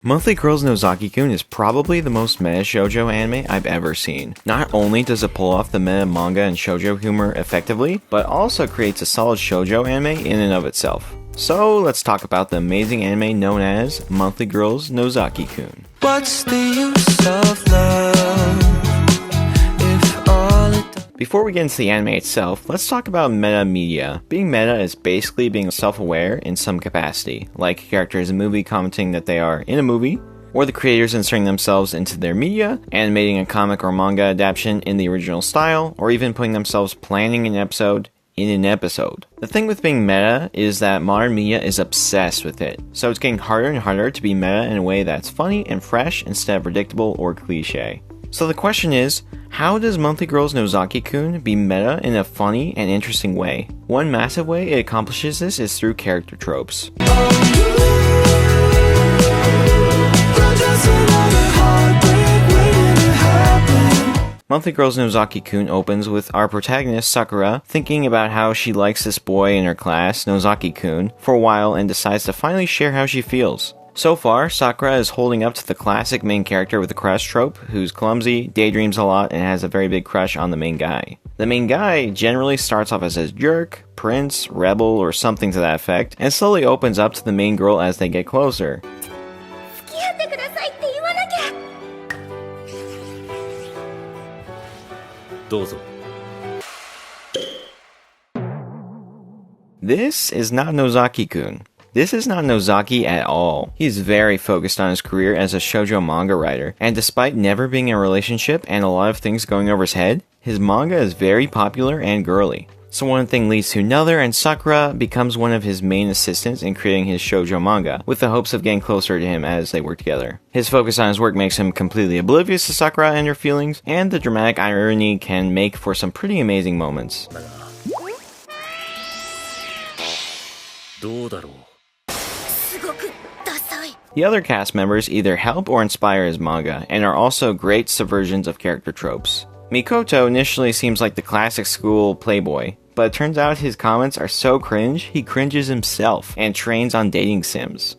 Monthly Girls Nozaki-Kun is probably the most meta shoujo anime I've ever seen. Not only does it pull off the meta manga and shoujo humor effectively, but also creates a solid shoujo anime in and of itself. So let's talk about the amazing anime known as Monthly Girls Nozaki-Kun. What's the use of love if all it does? Before we get into the anime itself, let's talk about meta media. Being meta is basically being self-aware in some capacity, like characters in a movie commenting that they are in a movie, or the creators inserting themselves into their media, animating a comic or manga adaptation in the original style, or even putting themselves planning an episode in an episode. The thing with being meta is that modern media is obsessed with it, so it's getting harder and harder to be meta in a way that's funny and fresh instead of predictable or cliche. So the question is, how does Monthly Girls Nozaki-Kun be meta in a funny and interesting way? One massive way it accomplishes this is through character tropes. Monthly Girls Nozaki-Kun opens with our protagonist Sakura thinking about how she likes this boy in her class, Nozaki-Kun, for a while and decides to finally share how she feels. So far, Sakura is holding up to the classic main character with the crush trope, who's clumsy, daydreams a lot, and has a very big crush on the main guy. The main guy generally starts off as a jerk, prince, rebel, or something to that effect, and slowly opens up to the main girl as they get closer. This is not Nozaki-Kun. This is not Nozaki at all. He's very focused on his career as a shoujo manga writer, and despite never being in a relationship and a lot of things going over his head, his manga is very popular and girly. So one thing leads to another, and Sakura becomes one of his main assistants in creating his shoujo manga, with the hopes of getting closer to him as they work together. His focus on his work makes him completely oblivious to Sakura and her feelings, and the dramatic irony can make for some pretty amazing moments. The other cast members either help or inspire his manga, and are also great subversions of character tropes. Mikoto initially seems like the classic school playboy, but it turns out his comments are so cringe, he cringes himself, and trains on dating sims.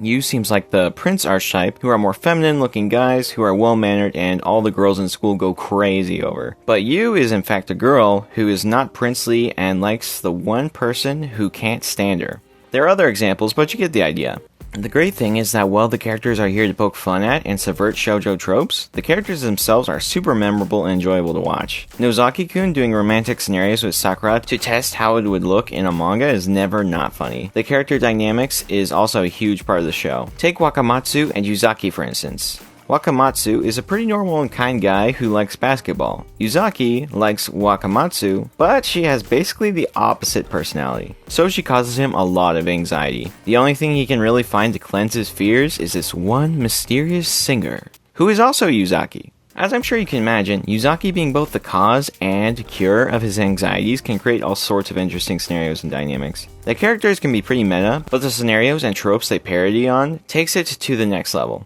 Yu seems like the prince archetype, who are more feminine looking guys who are well mannered and all the girls in school go crazy over. But Yu is in fact a girl who is not princely and likes the one person who can't stand her. There are other examples, but you get the idea. The great thing is that while the characters are here to poke fun at and subvert shoujo tropes, the characters themselves are super memorable and enjoyable to watch. Nozaki-Kun doing romantic scenarios with Sakura to test how it would look in a manga is never not funny. The character dynamics is also a huge part of the show. Take Wakamatsu and Yuzaki for instance. Wakamatsu is a pretty normal and kind guy who likes basketball. Yuzaki likes Wakamatsu, but she has basically the opposite personality, so she causes him a lot of anxiety. The only thing he can really find to cleanse his fears is this one mysterious singer, who is also Yuzaki. As I'm sure you can imagine, Yuzaki being both the cause and cure of his anxieties can create all sorts of interesting scenarios and dynamics. The characters can be pretty meta, but the scenarios and tropes they parody on takes it to the next level.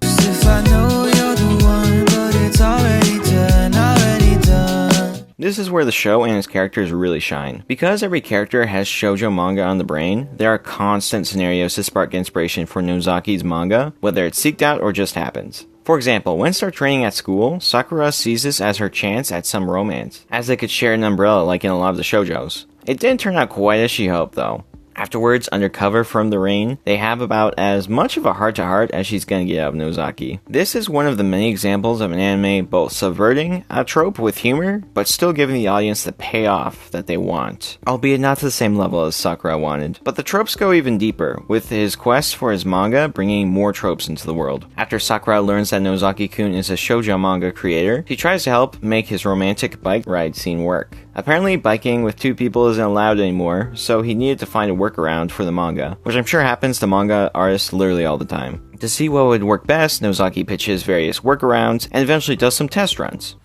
This is where the show and its characters really shine. Because every character has shoujo manga on the brain, there are constant scenarios to spark inspiration for Nozaki's manga, whether it's seeked out or just happens. For example, when start training at school, Sakura sees this as her chance at some romance, as they could share an umbrella like in a lot of the shoujos. It didn't turn out quite as she hoped though. Afterwards, under cover from the rain, they have about as much of a heart-to-heart as she's gonna get out of Nozaki. This is one of the many examples of an anime both subverting a trope with humor, but still giving the audience the payoff that they want. Albeit not to the same level as Sakura wanted. But the tropes go even deeper, with his quest for his manga bringing more tropes into the world. After Sakura learns that Nozaki-Kun is a shoujo manga creator, he tries to help make his romantic bike ride scene work. Apparently, biking with two people isn't allowed anymore, so he needed to find a workaround for the manga, which I'm sure happens to manga artists literally all the time. To see what would work best, Nozaki pitches various workarounds and eventually does some test runs.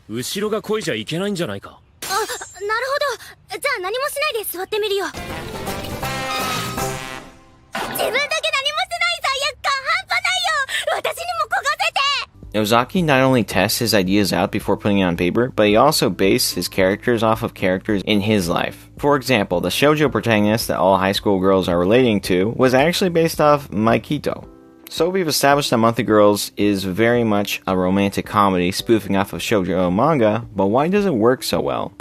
Nozaki not only tests his ideas out before putting it on paper, but he also bases his characters off of characters in his life. For example, the shoujo protagonist that all high school girls are relating to was actually based off Maikito. So we've established that Monthly Girls is very much a romantic comedy spoofing off of shoujo manga, but why does it work so well?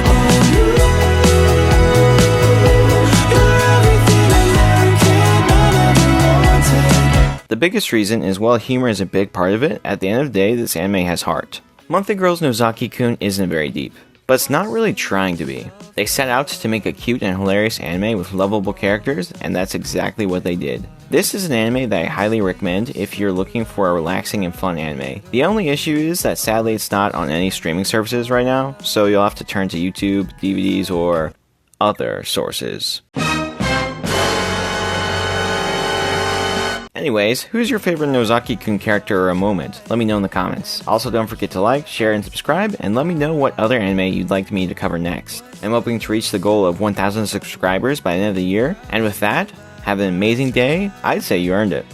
The biggest reason is while humor is a big part of it, at the end of the day, this anime has heart. Monthly Girls Nozaki-Kun isn't very deep, but it's not really trying to be. They set out to make a cute and hilarious anime with lovable characters, and that's exactly what they did. This is an anime that I highly recommend if you're looking for a relaxing and fun anime. The only issue is that sadly it's not on any streaming services right now, so you'll have to turn to YouTube, DVDs, or other sources. Anyways, who's your favorite Nozaki-kun character or a moment? Let me know in the comments. Also, don't forget to like, share, and subscribe, and let me know what other anime you'd like me to cover next. I'm hoping to reach the goal of 1,000 subscribers by the end of the year, and with that, have an amazing day. I'd say you earned it.